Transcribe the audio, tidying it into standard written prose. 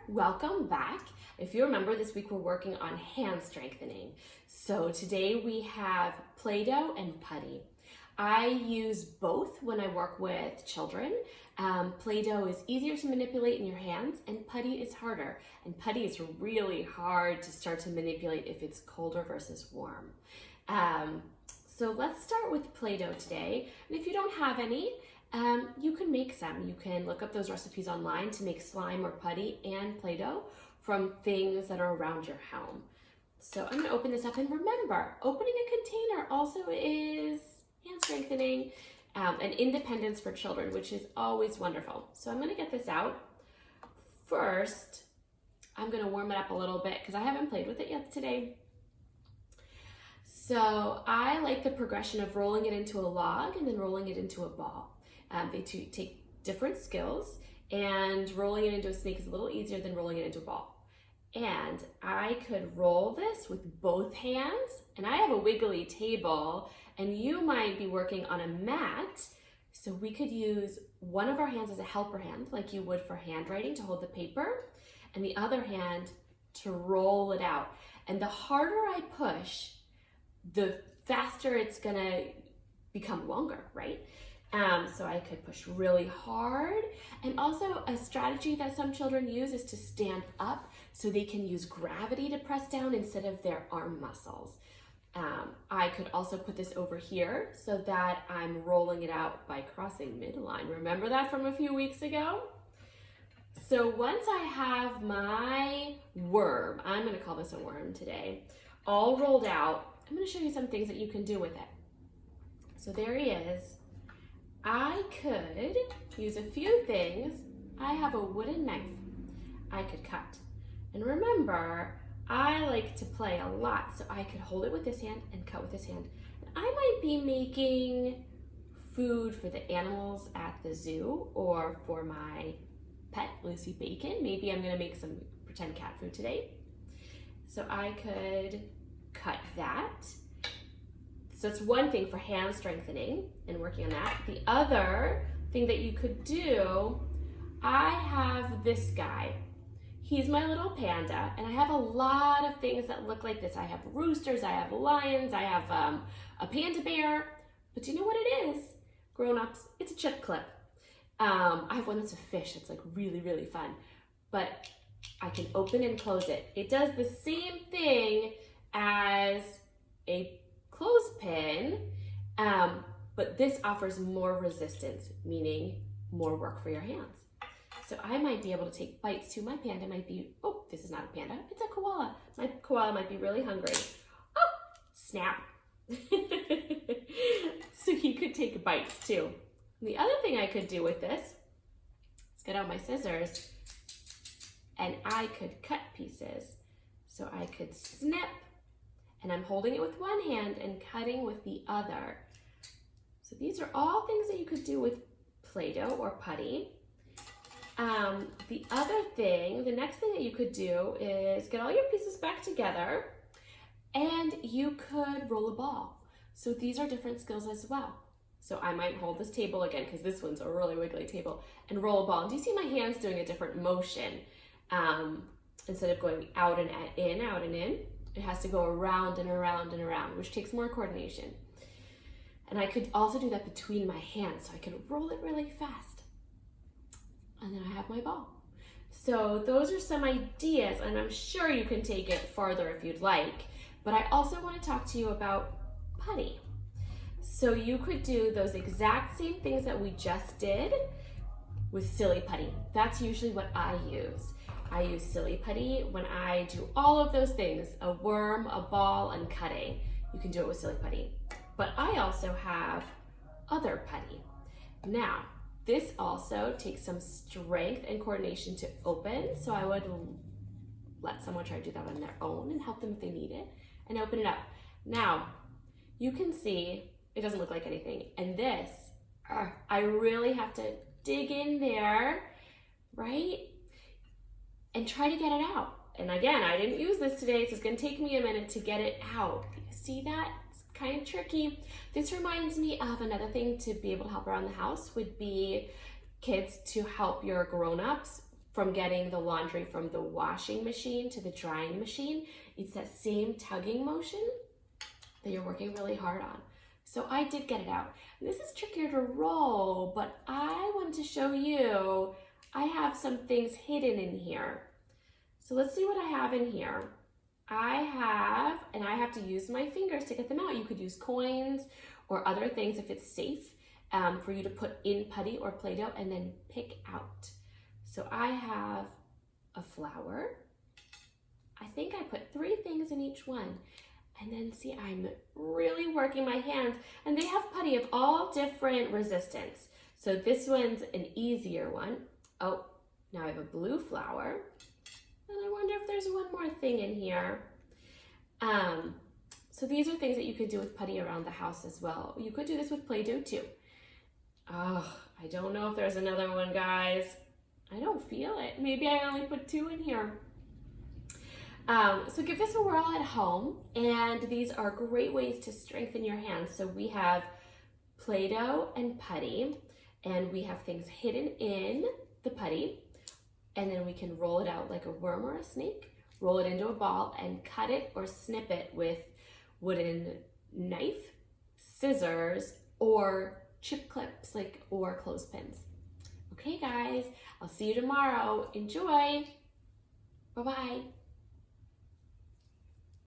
welcome back. If you remember, this week we're working on hand strengthening. So today we have Play-Doh and Putty. I use both when I work with children. Play-Doh is easier to manipulate in your hands and Putty is harder. And Putty is really hard to start to manipulate if it's colder versus warm. So let's start with Play-Doh today. And if you don't have any, you can make some. You can look up those recipes online to make slime or putty and Play-Doh from things that are around your home. So I'm gonna open this up, and remember, opening a container also is hand strengthening and independence for children, which is always wonderful. So I'm gonna get this out. First, I'm gonna warm it up a little bit because I haven't played with it yet today. So I like the progression of rolling it into a log and then rolling it into a ball. They take different skills, and rolling it into a snake is a little easier than rolling it into a ball. And I could roll this with both hands, and I have a wiggly table, and you might be working on a mat, so we could use one of our hands as a helper hand, like you would for handwriting to hold the paper, and the other hand to roll it out. And the harder I push, the faster it's gonna become longer, right? So I could push really hard. And also a strategy that some children use is to stand up so they can use gravity to press down instead of their arm muscles. I could also put this over here so that I'm rolling it out by crossing midline. Remember that from a few weeks ago? So once I have my worm, I'm gonna call this a worm today, all rolled out, I'm gonna show you some things that you can do with it. So there he is. I could use a few things. I have a wooden knife I could cut. And remember, I like to play a lot, so I could hold it with this hand and cut with this hand. And I might be making food for the animals at the zoo or for my pet, Lucy Bacon. Maybe I'm gonna make some pretend cat food today. So I could cut that. So it's one thing for hand strengthening and working on that. The other thing that you could do, I have this guy. He's my little panda, and I have a lot of things that look like this. I have roosters, I have lions, I have a panda bear. But do you know what it is? Grown-ups, it's a chip clip. I have one that's a fish. It's like really, really fun. But I can open and close it. It does the same thing as a clothespin, but this offers more resistance, meaning more work for your hands. So I might be able to take bites too. My panda might be, oh, this is not a panda, it's a koala. My koala might be really hungry. Oh, snap. So he could take bites too. And the other thing I could do with this is get out my scissors, and I could cut pieces. So I could snip, and I'm holding it with one hand and cutting with the other. So these are all things that you could do with Play-Doh or Putty. The other thing, the next thing that you could do is get all your pieces back together, and you could roll a ball. So these are different skills as well. So I might hold this table again, because this one's a really wiggly table, and roll a ball. And do you see my hands doing a different motion? Instead of going out and in, it has to go around and around and around, which takes more coordination. And I could also do that between my hands, so I could roll it really fast. And then I have my ball. So those are some ideas, and I'm sure you can take it farther if you'd like, but I also want to talk to you about Putty. So you could do those exact same things that we just did with Silly Putty. That's usually what I use. I use Silly Putty when I do all of those things, a worm, a ball, and cutting. You can do it with Silly Putty. But I also have other putty. Now, this also takes some strength and coordination to open, so I would let someone try to do that on their own and help them if they need it, and open it up. Now, you can see it doesn't look like anything, and this, I really have to dig in there, right? And try to get it out. And again, I didn't use this today, so it's gonna take me a minute to get it out. You see that? It's kind of tricky. This reminds me of another thing to be able to help around the house would be kids to help your grown-ups from getting the laundry from the washing machine to the drying machine. It's that same tugging motion that you're working really hard on. So I did get it out. This is trickier to roll, but I wanted to show you, I have some things hidden in here. So let's see what I have in here. I have to use my fingers to get them out. You could use coins or other things if it's safe for you to put in putty or Play-Doh and then pick out. So I have a flower. I think I put 3 things in each one. And then see, I'm really working my hands, and they have putty of all different resistance. So this one's an easier one. Oh, now I have a blue flower. And I wonder if there's one more thing in here. So these are things that you could do with putty around the house as well. You could do this with Play-Doh too. Oh, I don't know if there's another one, guys. I don't feel it. Maybe I only put 2 in here. So give this a whirl at home, and these are great ways to strengthen your hands. So we have Play-Doh and putty, and we have things hidden in the putty, and then we can roll it out like a worm or a snake, roll it into a ball, and cut it or snip it with wooden knife, scissors, or chip clips, or clothespins. Okay, guys, I'll see you tomorrow. Enjoy. Bye-bye.